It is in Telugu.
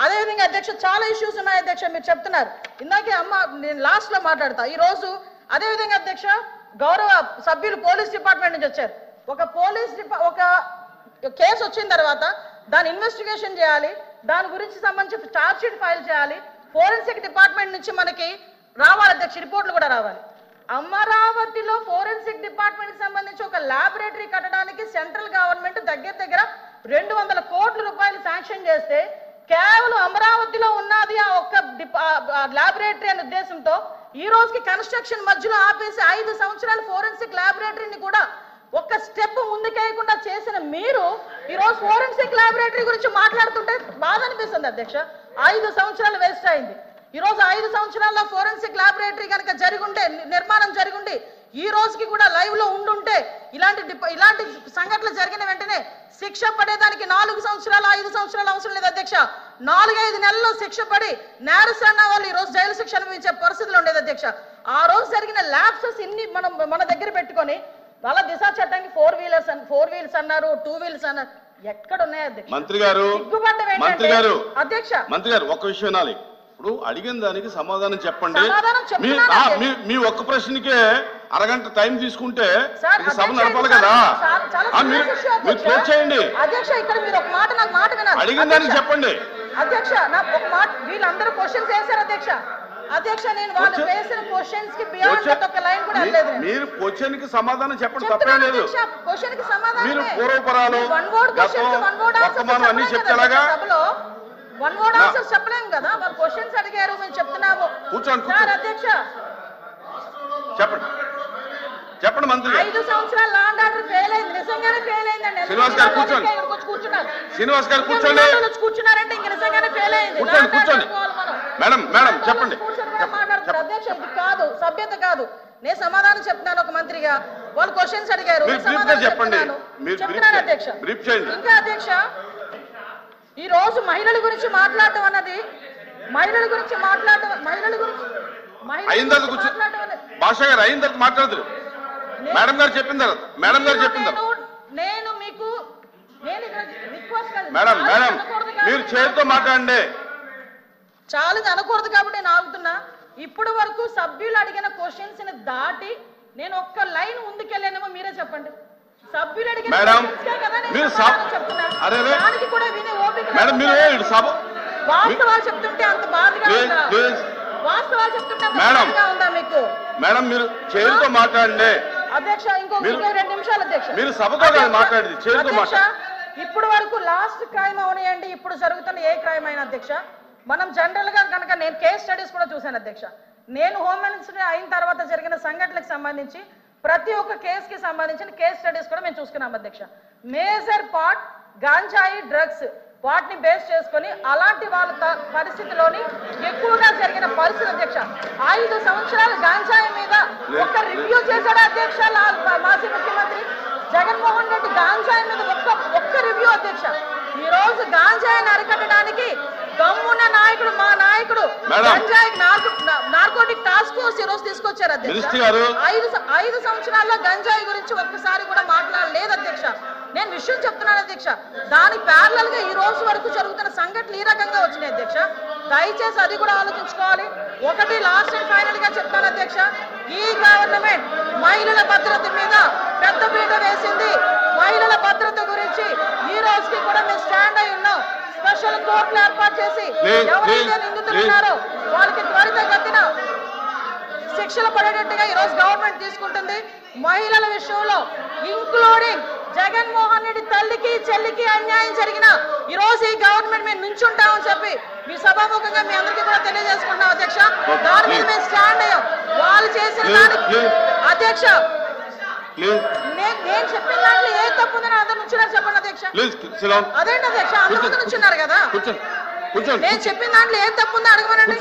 అదేవిధంగా అధ్యక్ష చాలా ఇష్యూస్ ఉన్నాయి అధ్యక్ష, మీరు చెప్తున్నారు ఇందాకే అమ్మ, నేను లాస్ట్ లో మాట్లాడతా ఈ రోజు. అదేవిధంగా అధ్యక్ష గౌరవ సభ్యులు పోలీస్ డిపార్ట్మెంట్ నుంచి వచ్చారు. ఒక కేసు వచ్చిన తర్వాత దాని ఇన్వెస్టిగేషన్ చేయాలి, దాని గురించి సంబంధించి ఛార్జ్ షీట్ ఫైల్ చేయాలి, ఫోరెన్సిక్ డిపార్ట్మెంట్ నుంచి మనకి రావాలి అధ్యక్ష, రిపోర్ట్లు కూడా రావాలి. అమరావతిలో ఫోరెన్సిక్ డిపార్ట్మెంట్ సంబంధించి ఒక ల్యాబొరేటరీ కట్టడానికి సెంట్రల్ గవర్నమెంట్ దగ్గర 200 కోట్ల రూపాయలు శాంక్షన్ చేస్తే కేవలం అమరావతిలో ఉన్నది ఆ ఒక్క ల్యాబొరేటరీ అనే ఉద్దేశంతో ఈ రోజుకి కన్స్ట్రక్షన్ మధ్యలో ఆపేసి 5 సంవత్సరాల ఫోరెన్సిక్ ల్యాబొరేటరీని కూడా ఒక్క స్టెప్ ముందుకేయకుండా చేసిన మీరు ఈ రోజు ఫోరెన్సిక్ ల్యాబొరేటరీ గురించి మాట్లాడుతుంటే బాధ అనిపిస్తుంది అధ్యక్ష. 5 సంవత్సరాలు వేస్ట్ అయింది. ఈ రోజు 5 సంవత్సరాల్లో ఫోరెన్సిక్ ల్యాబొరేటరీ కనుక జరిగుంటే, నిర్మాణం జరిగుండి ఈ రోజుకి కూడా లైవ్ లో ఉండుంటే ఇలాంటి సంఘటనలు జరిగిన వెంటనే శిక్ష పడేదానికి 4 సంవత్సరాలు 5 సంవత్సరాలు అవసరం లేదు అధ్యక్ష. 4-5 నెలల్లో శిక్ష పడి నేరస్తున్న వాళ్ళు ఈ రోజు జైలు శిక్ష అనుభవించే పరిస్థితులు ఉండేది అధ్యక్ష. ఆ రోజు జరిగిన ల్యాప్సెస్ ఇన్ని మన దగ్గర పెట్టుకొని వాళ్ళ దిశ చట్టానికి 4 వీలర్స్ అన్నారు, 2 వీలర్స్ అన్నారు, ఎక్కడ ఉన్నాయి అధ్యక్ష? మంత్రి గారు అధ్యక్ష ఒక విషయం వినాలి. ఇప్పుడు అడిగిన దానికి సమాధానం చెప్పండి. మీ ఒక్క ప్రశ్నకే అరగంట టైం తీసుకుంటే సభ నడపాలి కదా. మీరు క్లోజ్ చేయండి. అధ్యక్ష ఇక్కడ మీరు ఒక మాట, నాకు మాట వినాలి. అడిగిన దానికి చెప్పండి అధ్యక్ష. నాకు ఒక మాట, వీళ్ళందరూ క్వశ్చన్స్ వేశారు అధ్యక్ష. అధ్యక్ష నేను వాళ్ళు వేసిన క్వశ్చన్స్ కి బియాండ్ ఒక లైన్ కూడా వెళ్ళలేదు. మీరు క్వశ్చన్ కి సమాధానం చెప్పండి, తప్పే లేదు. క్వశ్చన్ కి సమాధానం మీరు పూర్వపరాలు వర్తమానం అన్ని చెప్తారా? వన్ వర్డ్ ఆన్సర్స్ చెప్పలేం కదా. వాళ్ళు క్వశ్చన్స్ అడిగారు, మేము చెప్తున్నాము. కూర్చోండి సార్ అధ్యక్ష చెప్పండి మంత్రి. 5 సంవత్సరాలు లా అండ్ ఆర్డర్ ఫెయిల్ అయింది, నిజంగానే ఫెయిల్ అయిందండి. శ్రీనివాస్ గారు కూర్చోండి. శ్రీనివాస్ గారు కూర్చోండి. కూర్చున్నారంటే ఇంక నిజంగానే ఫెయిల్ అయింది. కూర్చోండి. మేడం చెప్పండి. మాట్లాడుతున్నారు అధ్యక్ష, ఇది కాదు, సభ్యత కాదు. నేను సమాధానం చెప్తున్నాను ఒక మంత్రిగా. వాళ్ళు క్వశ్చన్స్ అడిగారు, చెప్పండి. చెప్తున్నాను అధ్యక్ష. ఇంకా అధ్యక్ష ఈ రోజు మహిళల గురించి మాట్లాడటం అన్నది, మహిళల గురించి భాష గారు అయిన తర్వాత మాట్లాడదు. మేడం గారు చెప్పిన తర్వాత నేను మీకు మేడం మీరు చేతితో మాట్లాడండి. చాలా అనకూడదు కాబట్టి నేను ఆగుతున్నా. ఇప్పటి వరకు సభ్యులు అడిగిన క్వశ్చన్స్ ని దాటి నేను ఒక్క లైన్ ముందుకెళ్ళానేమో మీరే చెప్పండి. సభ్యులు అడిగిన వాస్తవాలు చెప్తుంటే అంత బాధగా ఉందా? వాస్తవాలు చెప్తుంటే అంత బాధగా ఉందా మీకు? మేడం మీరు చేతితో మాట్లాడండి అధ్యక్ష. ఇంకో 2 నిమిషాలు అధ్యక్ష. మీరు సభతో మాట్లాడింది చేతితో మాట్లాడండి. ఇప్పటి వరకు లాస్ట్ క్రైమ్ అవనియండి, ఇప్పుడు జరుగుతున్న ఏ క్రైమ్ అయినా అధ్యక్ష, మనం జనరల్ గా కనుక నేను కేస్ స్టడీస్ కూడా చూశాను అధ్యక్ష. నేను హోమ్ మినిస్టర్ అయిన తర్వాత జరిగిన సంఘటనలకు సంబంధించి ప్రతి ఒక్క కేసుకి సంబంధించిన కేస్ స్టడీస్ కూడా మేము చూసుకున్నాం అధ్యక్ష. మేజర్ పార్ట్ గాంజాయి డ్రగ్స్ వాటిని బేస్ చేసుకొని అలాంటి వాళ్ళ పరిస్థితిలోని ఎక్కువగా జరిగిన పరిస్థితి అధ్యక్ష. 5 సంవత్సరాలు గాంజాయి మీద ఒక్క రివ్యూ చేశాడు అధ్యక్ష మాజీ ముఖ్యమంత్రి జగన్మోహన్ రెడ్డి. గాంజాయి మీద ఒక్క రివ్యూ అధ్యక్ష. ఈ రోజు గాంజాయిని అరికట్టడానికి దమ్మున్న నాయకుడు, మా నాయకుడు గంజాయి నార్కోటిక్ టాస్క్ ఫోర్స్ ఈ రోజు తీసుకొచ్చారు అధ్యక్ష. 5 సంవత్సరాల్లో గంజాయి గురించి ఒక్కసారి కూడా మాట్లాడలేదు అధ్యక్ష. నేను విషయం చెప్తున్నాను అధ్యక్ష. దాని ప్యారలల్ గా ఈ రోజు వరకు జరుగుతున్న సంఘటనలు ఈ రకంగా వచ్చినాయి అధ్యక్ష. దయచేసి అది కూడా ఆలోచించుకోవాలి. ఒకటి లాస్ట్ అండ్ ఫైనల్ గా చెప్తాను అధ్యక్ష, ఈ గవర్నమెంట్ మహిళల భద్రత మీద పెద్ద పీట వేసింది. మహిళల భద్రత గురించి ఈ రోజుకి కూడా మేము స్టాండ్ అయి ఉన్నాం. స్పెషల్ కోర్టులు ఏర్పాటు చేసి ఎవరైతే నిందితులు ఉన్నారో వాళ్ళకి త్వరితగతిన శిక్షలు పడేటట్టుగా ఈ రోజు గవర్నమెంట్ తీసుకుంటుంది. మహిళల విషయంలో ఇంక్లూడింగ్ జగన్మోహన్ రెడ్డి తల్లికి చెల్లికి అన్యాయం జరిగిన ఈ రోజు ఈ గవర్నమెంట్ మేము నుంచుంటామని చెప్పి మీ సభాముఖంగా మీ అందరికీ కూడా తెలియజేసుకుంటున్నాం అధ్యక్ష. దాని మీద మేము స్టాండ్ అయ్యాం. వాళ్ళు చేసిన దానికి అధ్యక్ష నేను చెప్పిన దాంట్లో ఏ తప్పు ఉందని అందరు నుంచున్నారు చెప్పండి అధ్యక్ష. అదేంటి అధ్యక్ష, అందరూ నుంచున్నారు కదా. నేను చెప్పిన దాంట్లో ఏం తప్పు ఉందో అడగమనండి.